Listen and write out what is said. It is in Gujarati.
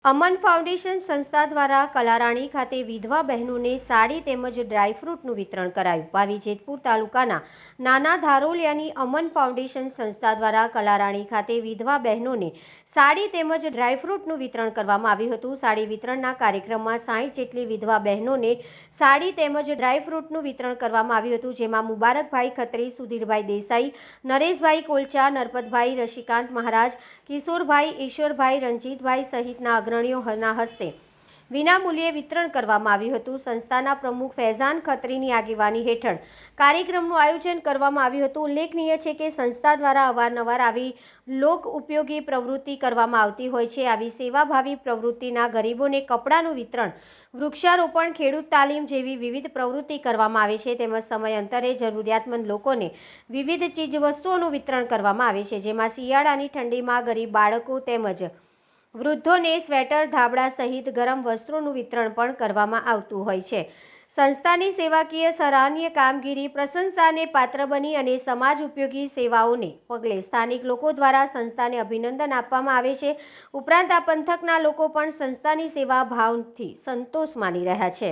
અમન ફાઉન્ડેશન સંસ્થા દ્વારા કલારાણી ખાતે વિધવા બહેનોને સાડી તેમજ ડ્રાયફ્રૂટનું વિતરણ કરાયું। ભાવી જેતપુર તાલુકાના નાના ધારોલિયાની અમન ફાઉન્ડેશન સંસ્થા દ્વારા કલારાણી ખાતે વિધવા બહેનોને સાડી તેમજ ડ્રાયફ્રૂટનું વિતરણ કરવામાં આવ્યું હતું। સાડી વિતરણના કાર્યક્રમમાં 60 જેટલી વિધવા બહેનોને સાડી તેમજ ડ્રાયફ્રૂટનું વિતરણ કરવામાં આવ્યું હતું, જેમાં મુબારકભાઈ ખત્રી, સુધીરભાઈ દેસાઈ, નરેશભાઈ કોલચા, નરપતભાઈ, રશિકાંત મહારાજ, કિશોરભાઈ, ઈશ્વરભાઈ, રંજીતભાઈ સહિતના અગ્રણીઓના હસ્તે વિનામૂલ્યે વિતરણ કરવામાં આવ્યું હતું। સંસ્થાના પ્રમુખ ફૈઝાન ખત્રીની આગેવાની હેઠળ કાર્યક્રમનું આયોજન કરવામાં આવ્યું હતું। ઉલ્લેખનીય છે કે સંસ્થા દ્વારા અવારનવાર આવી લોક ઉપયોગી પ્રવૃત્તિ કરવામાં આવતી હોય છે। આવી સેવાભાવી પ્રવૃત્તિના ગરીબોને કપડાનું વિતરણ, વૃક્ષારોપણ, ખેડૂત તાલીમ જેવી વિવિધ પ્રવૃત્તિ કરવામાં આવે છે, તેમજ સમયાંતરે જરૂરિયાતમંદ લોકોને વિવિધ ચીજવસ્તુઓનું વિતરણ કરવામાં આવે છે, જેમાં શિયાળાની ઠંડીમાં ગરીબ બાળકો તેમજ વૃદ્ધોને સ્વેટર, ધાબળા સહિત ગરમ વસ્ત્રોનું વિતરણ પણ કરવામાં આવતું હોય છે। સંસ્થાની સેવાકીય સરાહનીય કામગીરી પ્રશંસાને પાત્ર બની અને સમાજ ઉપયોગી સેવાઓને પગલે સ્થાનિક લોકો દ્વારા સંસ્થાને અભિનંદન આપવામાં આવે છે। ઉપરાંત આ પંથકના લોકો પણ સંસ્થાની સેવા ભાવથી સંતોષ માની રહ્યા છે।